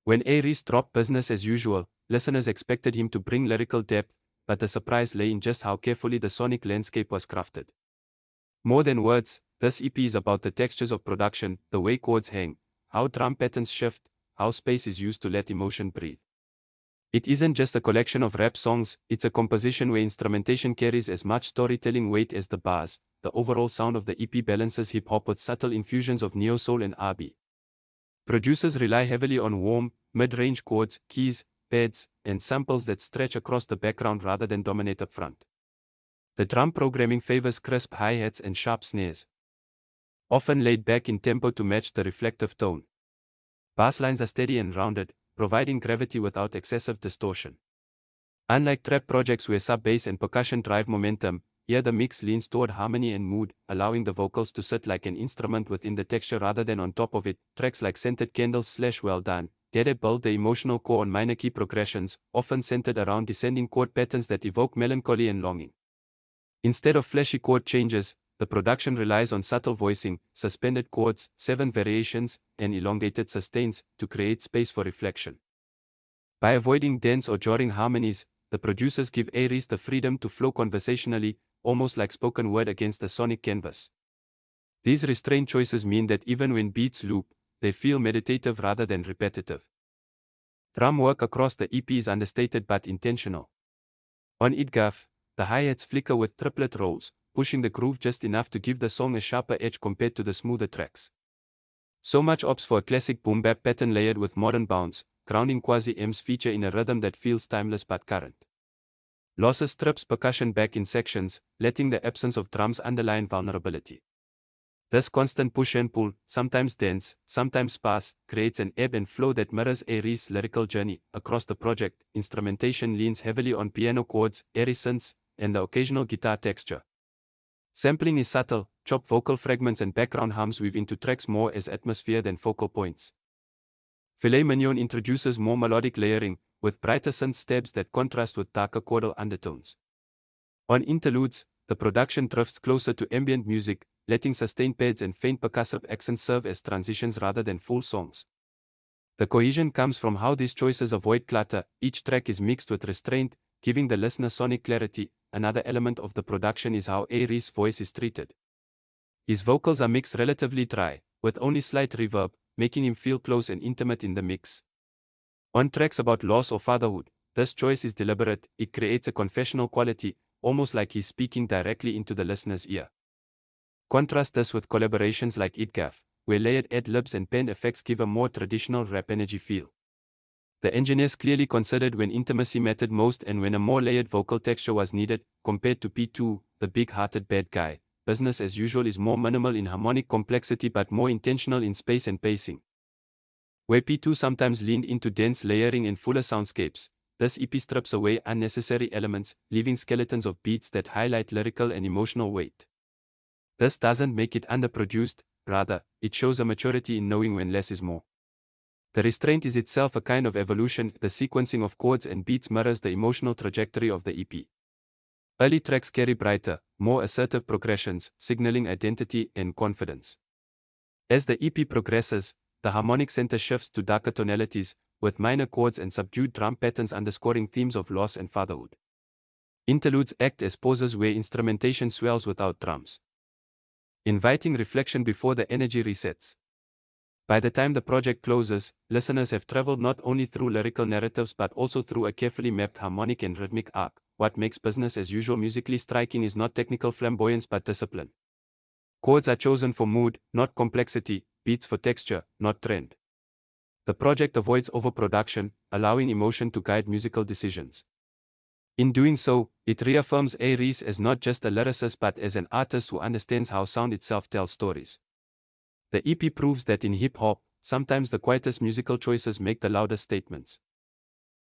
When A-Reece dropped business as usual, listeners expected him to bring lyrical depth, but the surprise lay in just how carefully the sonic landscape was crafted. More than words, this EP is about the textures of production, the way chords hang, how drum patterns shift, how space is used to let emotion breathe. It isn't just a collection of rap songs, it's a composition where instrumentation carries as much storytelling weight as the bars. The overall sound of the EP balances hip-hop with subtle infusions of neo-soul and R&B. Producers rely heavily on warm, mid-range chords, keys, pads, and samples that stretch across the background rather than dominate up front. The drum programming favors crisp hi-hats and sharp snares, often laid back in tempo to match the reflective tone. Bass lines are steady and rounded, providing gravity without excessive distortion. Unlike trap projects where sub-bass and percussion drive momentum, here the mix leans toward harmony and mood, allowing the vocals to sit like an instrument within the texture rather than on top of it. Tracks like Scented Candles / Well Done, they build the emotional core on minor key progressions, often centered around descending chord patterns that evoke melancholy and longing. Instead of flashy chord changes, the production relies on subtle voicing, suspended chords, 7 variations, and elongated sustains to create space for reflection. By avoiding dense or jarring harmonies, the producers give A-Reece the freedom to flow conversationally, almost like spoken word against a sonic canvas. These restrained choices mean that even when beats loop, they feel meditative rather than repetitive. Drum work across the EP is understated but intentional. On Idgaf, the hi-hats flicker with triplet rolls, pushing the groove just enough to give the song a sharper edge compared to the smoother tracks. So much opts for a classic boom-bap pattern layered with modern bounce, grounding quasi-M's feature in a rhythm that feels timeless but current. Losses strips percussion back in sections, letting the absence of drums underline vulnerability. This constant push and pull, sometimes dense, sometimes sparse, creates an ebb and flow that mirrors A-Reece's lyrical journey. Across the project, instrumentation leans heavily on piano chords, airy synths, and the occasional guitar texture. Sampling is subtle, chopped vocal fragments and background hums weave into tracks more as atmosphere than focal points. Filet Mignon introduces more melodic layering, with brighter synth stabs that contrast with darker chordal undertones. On interludes, the production drifts closer to ambient music, letting sustained pads and faint percussive accents serve as transitions rather than full songs. The cohesion comes from how these choices avoid clutter. Each track is mixed with restraint, giving the listener sonic clarity. Another element of the production is how A-Reece's voice is treated. His vocals are mixed relatively dry, with only slight reverb, making him feel close and intimate in the mix. On tracks about loss or fatherhood, this choice is deliberate. It creates a confessional quality, almost like he's speaking directly into the listener's ear. Contrast this with collaborations like Idgaf, where layered ad-libs and pen effects give a more traditional rap energy feel. The engineers clearly considered when intimacy mattered most and when a more layered vocal texture was needed. Compared to P2, the big-hearted bad guy, business as usual is more minimal in harmonic complexity but more intentional in space and pacing. Where P2 sometimes leaned into dense layering and fuller soundscapes, this EP strips away unnecessary elements, leaving skeletons of beats that highlight lyrical and emotional weight. This doesn't make it underproduced, rather, it shows a maturity in knowing when less is more. The restraint is itself a kind of evolution. The sequencing of chords and beats mirrors the emotional trajectory of the EP. Early tracks carry brighter, more assertive progressions, signaling identity and confidence. As the EP progresses, the harmonic center shifts to darker tonalities, with minor chords and subdued drum patterns underscoring themes of loss and fatherhood. Interludes act as pauses where instrumentation swells without drums, inviting reflection before the energy resets. By the time the project closes, listeners have traveled not only through lyrical narratives but also through a carefully mapped harmonic and rhythmic arc. What makes business as usual musically striking is not technical flamboyance but discipline. Chords are chosen for mood, not complexity, beats for texture, not trend. The project avoids overproduction, allowing emotion to guide musical decisions. In doing so, it reaffirms A-Reece as not just a lyricist but as an artist who understands how sound itself tells stories. The EP proves that in hip-hop, sometimes the quietest musical choices make the loudest statements.